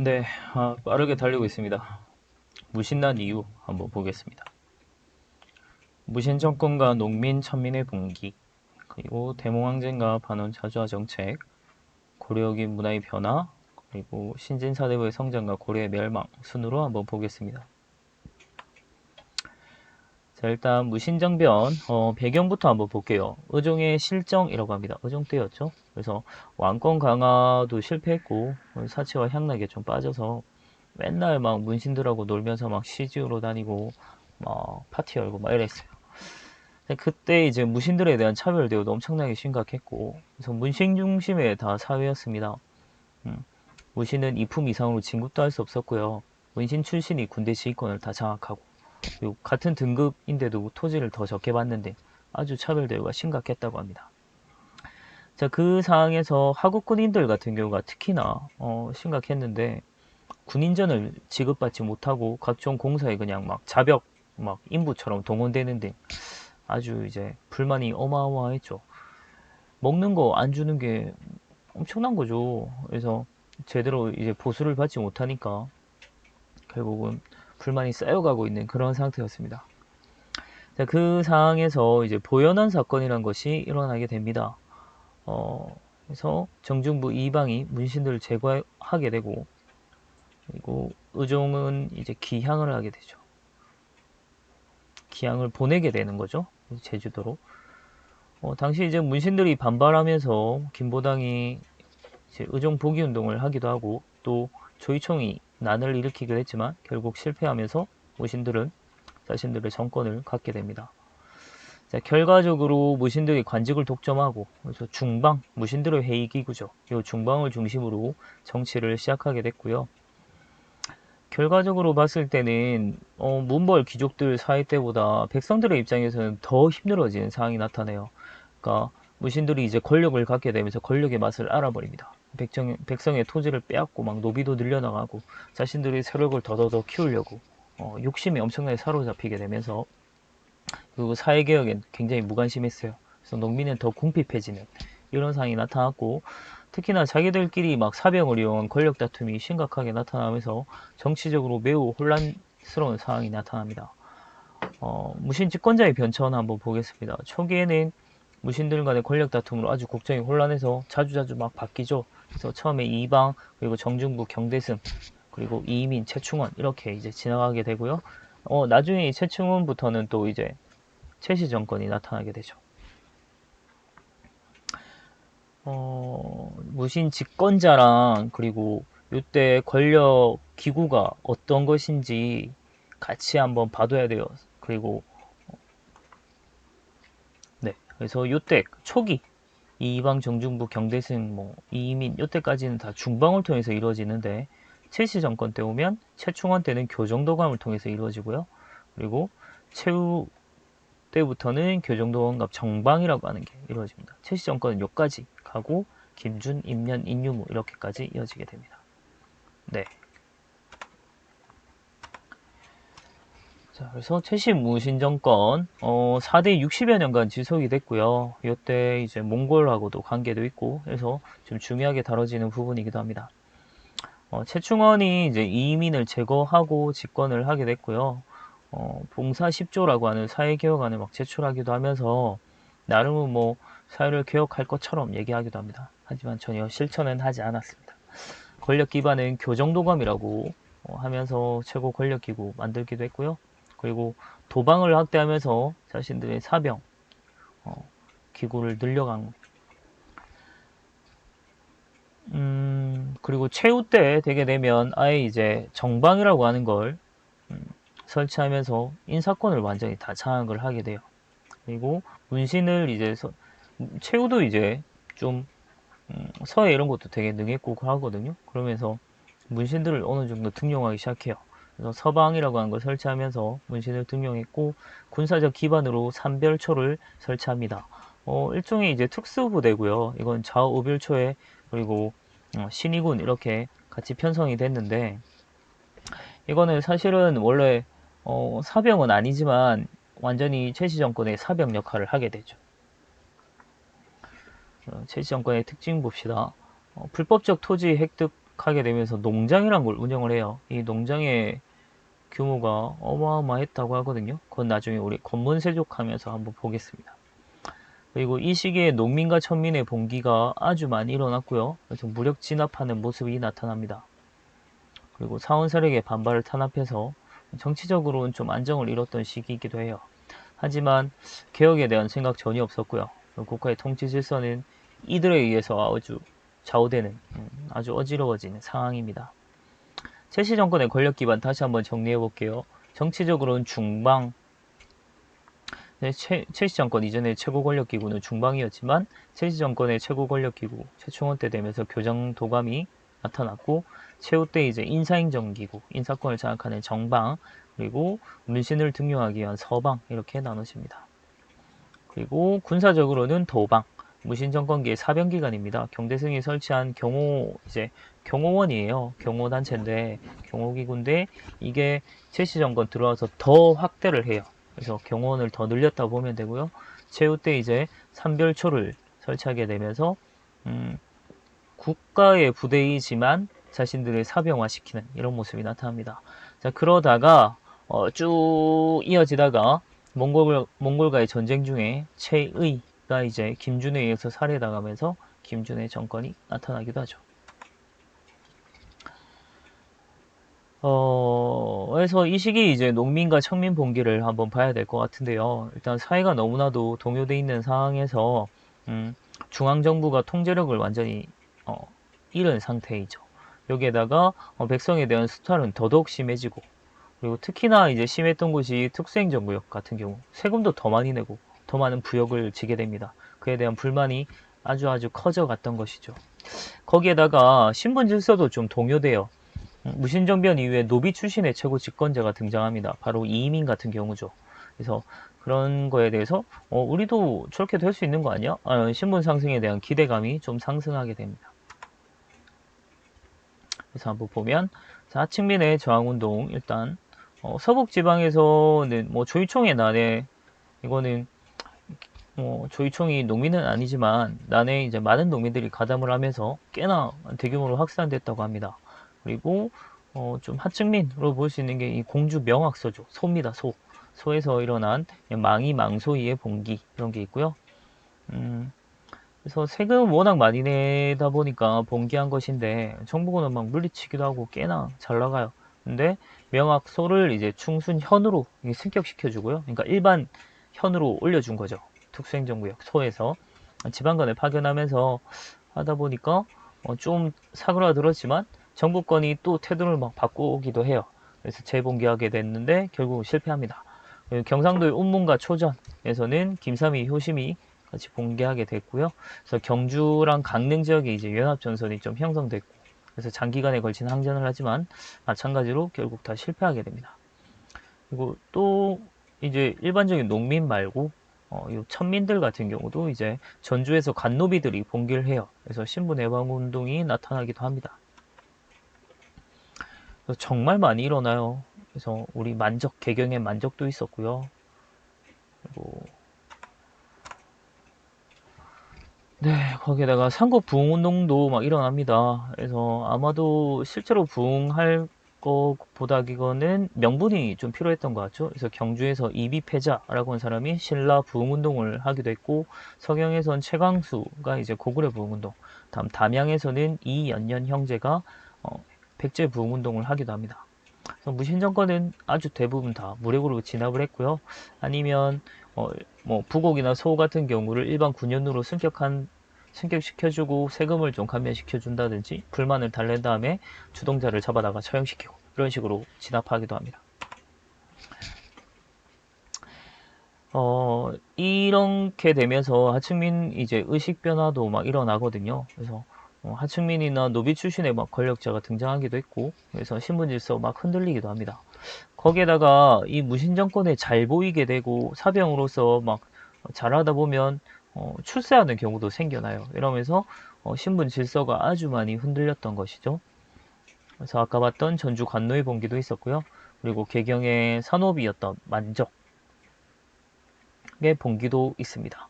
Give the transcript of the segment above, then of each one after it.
네, 빠르게 달리고 있습니다. 무신난 이유 한번 보겠습니다. 무신 정권과 농민 천민의 분기, 그리고 대몽항쟁과 반원 자주화 정책, 고려기 문화의 변화, 그리고 신진사대부의 성장과 고려의 멸망 순으로 한번 보겠습니다. 자, 일단 무신정변 배경부터 한번 볼게요. 의종의 실정이라고 합니다. 의종 때였죠. 그래서 왕권 강화도 실패했고 사치와 향락에 좀 빠져서 맨날 막 문신들하고 놀면서 막 시지우러 다니고 막 파티 열고 막 이랬어요. 그때 이제 무신들에 대한 차별 대우도 엄청나게 심각했고, 그래서 문신 중심의 다 사회였습니다. 음, 무신은 이품 이상으로 진급도 할 수 없었고요. 문신 출신이 군대 지휘권을 다 장악하고, 그리고 같은 등급인데도 토지를 더 적게 받는데 아주 차별 대우가 심각했다고 합니다. 자, 그 상황에서 하급 군인들 같은 경우가 특히나 심각했는데, 군인전을 지급받지 못하고 각종 공사에 그냥 막 자벽, 막 인부처럼 동원되는데 아주 이제 불만이 어마어마했죠. 먹는 거 안 주는 게 엄청난 거죠. 그래서 제대로 이제 보수를 받지 못하니까 결국은 불만이 쌓여가고 있는 그런 상태였습니다. 자, 그 상황에서 이제 보연원 사건이란 것이 일어나게 됩니다. 그래서 정중부 이방이 문신들을 제거하게 되고, 그리고 의종은 이제 기향을 하게 되죠. 기향을 보내게 되는 거죠. 제주도로. 당시 이제 문신들이 반발하면서 김보당이 이제 의정 복위 운동을 하기도 하고 또 조이총이 난을 일으키기도 했지만 결국 실패하면서 무신들은 자신들의 정권을 갖게 됩니다. 자, 결과적으로 무신들이 관직을 독점하고 그래서 중방, 무신들의 회의기구죠. 이 중방을 중심으로 정치를 시작하게 됐고요. 결과적으로 봤을 때는 문벌 귀족들 사회 때보다 백성들의 입장에서는 더 힘들어지는 상황이 나타나요. 그러니까 무신들이 이제 권력을 갖게 되면서 권력의 맛을 알아버립니다. 백성의 토지를 빼앗고 막 노비도 늘려나가고 자신들의 세력을 더더더 키우려고 욕심이 엄청나게 사로잡히게 되면서 그리고 사회개혁엔 굉장히 무관심했어요. 그래서 농민은 더 궁핍해지는 이런 상황이 나타났고 특히나 자기들끼리 막 사병을 이용한 권력 다툼이 심각하게 나타나면서 정치적으로 매우 혼란스러운 상황이 나타납니다. 무신 집권자의 변천 한번 보겠습니다. 초기에는 무신들 간의 권력 다툼으로 아주 국정이 혼란해서 자주자주 막 바뀌죠. 그래서 처음에 이방, 그리고 정중부 경대승, 그리고 이민, 최충원 이렇게 이제 지나가게 되고요. 나중에 이 최충원부터는 또 이제 최씨 정권이 나타나게 되죠. 무신 집권자랑 그리고 이때 권력 기구가 어떤 것인지 같이 한번 봐둬야 돼요. 그리고 네, 그래서 이때 초기 이방 정중부 경대승 뭐 이민 이때까지는 다 중방을 통해서 이루어지는데 최씨 정권 때 오면 최충원 때는 교정도감을 통해서 이루어지고요. 그리고 최후 때부터는 교정도감과 정방이라고 하는 게 이루어집니다. 최씨 정권은 여기까지 가고 김준, 임년, 인유무 이렇게까지 이어지게 됩니다. 네. 자, 그래서 최씨 무신 정권 4대 60여 년간 지속이 됐고요. 이때 이제 몽골하고도 관계도 있고 해서 좀 중요하게 다뤄지는 부분이기도 합니다. 최충원이 이제 이민을 제거하고 집권을 하게 됐고요. 봉사 10조라고 하는 사회개혁안을 막 제출하기도 하면서 나름은 뭐 사회를 개혁할 것처럼 얘기하기도 합니다. 하지만 전혀 실천은 하지 않았습니다. 권력 기반은 교정도감이라고 하면서 최고 권력기구 만들기도 했고요. 그리고 도방을 확대하면서 자신들의 사병 기구를 늘려간 그리고 최후 때 되게 되면 아예 이제 정방이라고 하는 걸 설치하면서 인사권을 완전히 다 장악을 하게 돼요. 그리고 문신을 이제 최후도 이제 좀 서예 이런 것도 되게 능했고 하거든요. 그러면서 문신들을 어느 정도 등용하기 시작해요. 그래서 서방이라고 하는 걸 설치하면서 문신을 등용했고 군사적 기반으로 삼별초를 설치합니다. 일종의 이제 특수부대고요. 이건 좌우별초에 그리고 신의군 이렇게 같이 편성이 됐는데 이거는 사실은 원래 사병은 아니지만 완전히 최씨 정권의 사병 역할을 하게 되죠. 최씨 정권의 특징 봅시다. 불법적 토지 획득 하게 되면서 농장이란 걸 운영을 해요. 이 농장의 규모가 어마어마했다고 하거든요. 그건 나중에 우리 권문세족하면서 한번 보겠습니다. 그리고 이 시기에 농민과 천민의 봉기가 아주 많이 일어났고요. 그래서 무력 진압하는 모습이 나타납니다. 그리고 사원 세력의 반발을 탄압해서 정치적으로는 좀 안정을 잃었던 시기이기도 해요. 하지만 개혁에 대한 생각 전혀 없었고요. 국가의 통치 질서는 이들에 의해서 아주 좌우되는 아주 어지러워지는 상황입니다. 최씨 정권의 권력 기반 다시 한번 정리해 볼게요. 정치적으로는 중방, 최씨 정권 이전에 최고 권력 기구는 중방이었지만 최씨 정권의 최고 권력 기구 최충원 때 되면서 교장 도감이 나타났고 최후 때 이제 인사행정 기구 인사권을 장악하는 정방 그리고 문신을 등용하기 위한 서방 이렇게 나누십니다. 그리고 군사적으로는 도방 무신 정권기의 사병기관입니다. 경대승이 설치한 경호원이에요. 경호단체인데 경호기구인데 이게 최씨 정권 들어와서 더 확대를 해요. 그래서 경호원을 더 늘렸다 보면 되고요. 최후 때 이제 삼별초를 설치하게 되면서 국가의 부대이지만 자신들을 사병화시키는 이런 모습이 나타납니다. 자 그러다가 쭉 이어지다가 몽골과의 전쟁 중에 최의가 이제 김준에 의해서 살해당하면서 김준의 정권이 나타나기도 하죠. 그래서 이 시기 이제 농민과 청민 봉기를 한번 봐야 될 것 같은데요. 일단 사회가 너무나도 동요돼 있는 상황에서 중앙정부가 통제력을 완전히 잃은 상태이죠. 여기에다가 백성에 대한 수탈은 더더욱 심해지고 그리고 특히나 이제 심했던 곳이 특수행정구역 같은 경우 세금도 더 많이 내고 더 많은 부역을 지게 됩니다. 그에 대한 불만이 아주 커져갔던 것이죠. 거기에다가 신분 질서도 좀 동요돼요. 무신정변 이후에 노비 출신의 최고 집권자가 등장합니다. 바로 이민 같은 경우죠. 그래서 그런 거에 대해서 우리도 저렇게 될 수 있는 거 아니야? 신분 상승에 대한 기대감이 좀 상승하게 됩니다. 그래서 한번 보면 하층민의 저항운동 일단 서북 지방에서는 뭐 조이총의 난해 이거는 조이총이 농민은 아니지만 난해 이제 많은 농민들이 가담을 하면서 꽤나 대규모로 확산됐다고 합니다. 그리고 좀 하층민으로 볼 수 있는 게 이 공주 명학서죠. 소입니다. 소. 소에서 일어난 망이 망소이의 봉기 이런 게 있고요. 그래서 세금 워낙 많이 내다 보니까 봉기한 것인데 정부군은 막 물리치기도 하고 꽤나 잘 나가요. 근데 명확 소를 이제 충순현으로 승격시켜주고요. 그러니까 일반 현으로 올려준 거죠. 특수행정구역 소에서 지방간을 파견하면서 하다 보니까 좀 사그라들었지만 정부권이 또 태도를 막 바꾸기도 해요. 그래서 재봉기하게 됐는데 결국 실패합니다. 경상도의 운문과 초전에서는 김삼이, 효심이 같이 봉기하게 됐고요. 그래서 경주랑 강릉 지역에 이제 연합전선이 좀 형성됐고, 그래서 장기간에 걸친 항전을 하지만 마찬가지로 결국 다 실패하게 됩니다. 그리고 또 이제 일반적인 농민 말고 이 천민들 같은 경우도 이제 전주에서 관노비들이 봉기를 해요. 그래서 신분해방운동이 나타나기도 합니다. 그래서 정말 많이 일어나요. 그래서 우리 개경의 만적도 있었고요. 그리고 네, 거기에다가 삼국 부흥운동도 막 일어납니다. 그래서 아마도 실제로 부흥할 것보다기거는 명분이 좀 필요했던 것 같죠. 그래서 경주에서 이비패자라고 하는 사람이 신라 부흥운동을 하기도 했고, 서경에선 최광수가 이제 고구려 부흥운동, 다음 담양에서는 이연년 형제가 백제 부흥운동을 하기도 합니다. 그래서 무신정권은 아주 대부분 다 무력으로 진압을 했고요. 아니면 뭐 부곡이나 소 같은 경우를 일반 군연으로 승격시켜주고 세금을 좀 감면시켜준다든지 불만을 달랜 다음에 주동자를 잡아다가 처형시키고 이런 식으로 진압하기도 합니다. 이렇게 되면서 하층민 이제 의식 변화도 막 일어나거든요. 그래서 하층민이나 노비 출신의 막 권력자가 등장하기도 했고, 그래서 신분 질서 막 흔들리기도 합니다. 거기에다가 이 무신 정권에 잘 보이게 되고 사병으로서 막 잘하다 보면 출세하는 경우도 생겨나요. 이러면서 신분 질서가 아주 많이 흔들렸던 것이죠. 그래서 아까 봤던 전주 관노의 봉기도 있었고요. 그리고 개경의 산업이었던 만적의 봉기도 있습니다.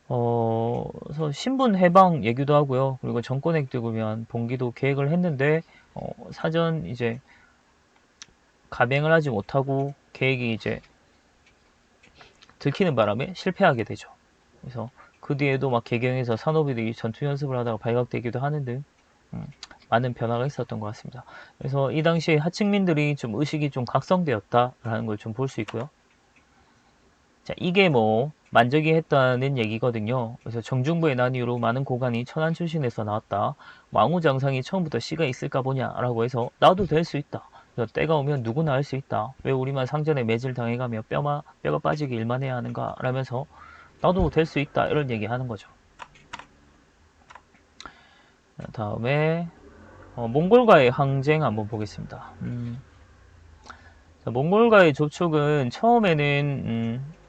그래서 신분 해방 얘기도 하고요. 그리고 정권 획득을 위한 봉기도 계획을 했는데, 사전 이제 감행을 하지 못하고 계획이 이제 들키는 바람에 실패하게 되죠. 그래서 그 뒤에도 막 개경에서 산호비들이 전투 연습을 하다가 발각되기도 하는 등 많은 변화가 있었던 것 같습니다. 그래서 이 당시에 하층민들이 좀 의식이 좀 각성되었다라는 걸 좀 볼 수 있고요. 자, 이게 뭐 만적이 했다는 얘기거든요. 그래서 정중부의 난이유로 많은 고관이 천안 출신에서 나왔다. 왕후장상이 처음부터 씨가 있을까 보냐라고 해서 나도 될 수 있다. 그래서 때가 오면 누구나 할 수 있다. 왜 우리만 상전에 매질 당해가며 뼈가 빠지게 일만 해야 하는가? 라면서 나도 될 수 있다. 이런 얘기 하는 거죠. 다음에 몽골과의 항쟁 한번 보겠습니다. 자, 몽골과의 접촉은 처음에는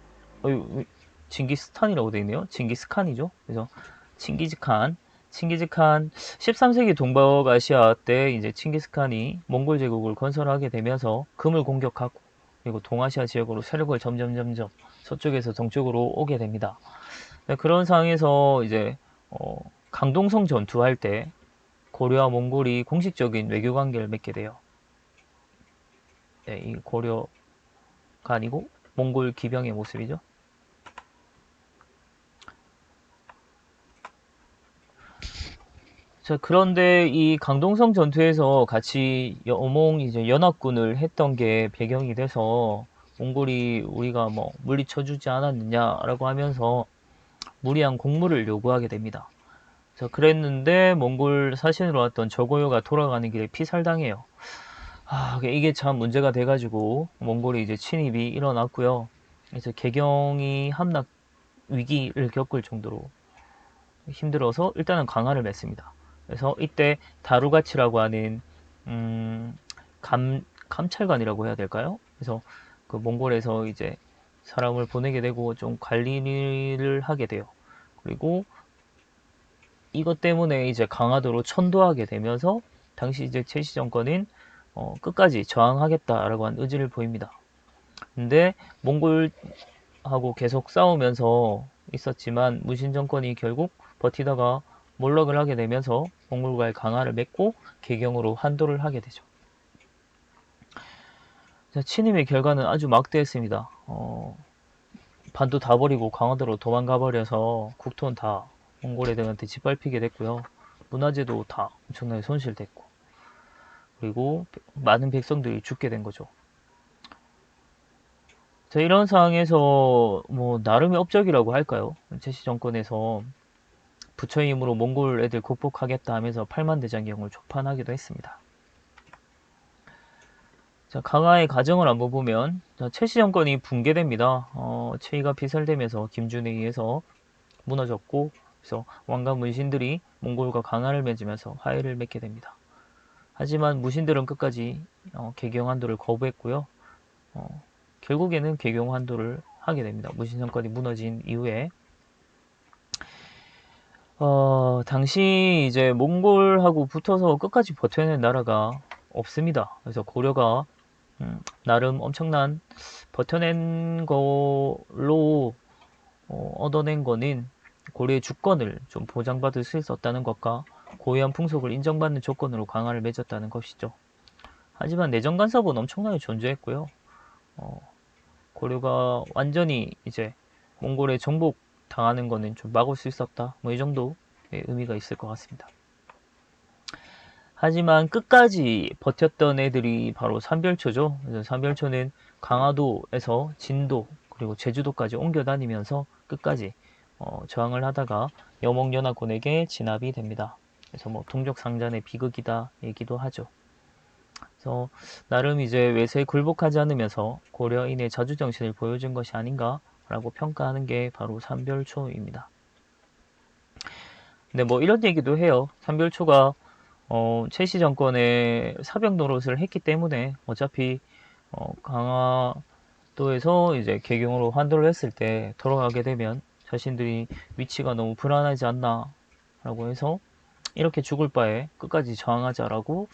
징기스탄이라고 되어 있네요. 징기스칸이죠. 그래서 칭기즈칸 13세기 동북아시아 때 이제 칭기스칸이 몽골 제국을 건설하게 되면서 금을 공격하고 그리고 동아시아 지역으로 세력을 점점 서쪽에서 동쪽으로 오게 됩니다. 그런 상황에서 이제 강동성 전투할 때 고려와 몽골이 공식적인 외교 관계를 맺게 돼요. 네, 이 고려가 아니고 몽골 기병의 모습이죠. 자, 그런데 이 강동성 전투에서 같이 이제 연합군을 했던 게 배경이 돼서 몽골이 우리가 뭐 물리쳐주지 않았느냐라고 하면서 무리한 공물을 요구하게 됩니다. 자, 그랬는데 몽골 사신으로 왔던 저고요가 돌아가는 길에 피살당해요. 이게 참 문제가 돼가지고 몽골이 이제 침입이 일어났고요. 그래서 개경이 함락 위기를 겪을 정도로 힘들어서 일단은 강화를 맺습니다. 그래서 이때 다루가치라고 하는 감찰관이라고 해야 될까요? 그래서 그 몽골에서 이제 사람을 보내게 되고 좀 관리를 하게 돼요. 그리고 이것 때문에 이제 강화도로 천도하게 되면서 당시 이제 최씨 정권은 끝까지 저항하겠다라고 한 의지를 보입니다. 근데 몽골하고 계속 싸우면서 있었지만 무신 정권이 결국 버티다가 몰락을 하게 되면서 몽골과의 강화를 맺고 개경으로 환도를 하게 되죠. 자, 친임의 결과는 아주 막대했습니다. 반도 다 버리고 강화도로 도망가 버려서 국토는 다 몽골 애들한테 짓밟히게 됐고요. 문화재도 다 엄청나게 손실됐고 그리고 많은 백성들이 죽게 된 거죠. 자, 이런 상황에서 뭐 나름의 업적이라고 할까요? 제시 정권에서 부처의 힘으로 몽골 애들 극복하겠다 하면서 8만 대장경을 조판하기도 했습니다. 자, 강화의 과정을 한번 보면 최씨 정권이 붕괴됩니다. 최이가 피살되면서 김준에 의해서 무너졌고 그래서 왕과 문신들이 몽골과 강화를 맺으면서 화해를 맺게 됩니다. 하지만 무신들은 끝까지 개경환도를 거부했고요. 결국에는 개경환도를 하게 됩니다. 무신 정권이 무너진 이후에 당시 이제 몽골하고 붙어서 끝까지 버텨낸 나라가 없습니다. 그래서 고려가 나름 엄청난 버텨낸 걸로 얻어낸 거는 고려의 주권을 좀 보장받을 수 있었다는 것과 고유한 풍속을 인정받는 조건으로 강화를 맺었다는 것이죠. 하지만 내정 간섭은 엄청나게 존재했고요. 고려가 완전히 이제 몽골에 정복 당하는 거는 좀 막을 수 있었다. 뭐 이 정도의 의미가 있을 것 같습니다. 하지만 끝까지 버텼던 애들이 바로 삼별초죠. 그래서 삼별초는 강화도에서 진도 그리고 제주도까지 옮겨 다니면서 끝까지 저항을 하다가 여몽연합군에게 진압이 됩니다. 그래서 뭐 동족상잔의 비극이다 얘기도 하죠. 그래서 나름 이제 외세에 굴복하지 않으면서 고려인의 자주정신을 보여준 것이 아닌가라고 평가하는 게 바로 삼별초입니다. 근데 뭐 이런 얘기도 해요. 삼별초가 최씨 정권의 사병 노릇을 했기 때문에 어차피 강화도에서 이제 개경으로 환도를 했을 때 돌아가게 되면 자신들이 위치가 너무 불안하지 않나 라고 해서 이렇게 죽을 바에 끝까지 저항하자라고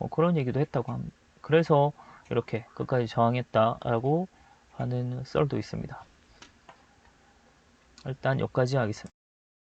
그런 얘기도 했다고 합니다. 그래서 이렇게 끝까지 저항했다라고 하는 썰도 있습니다. 일단 여기까지 하겠습니다.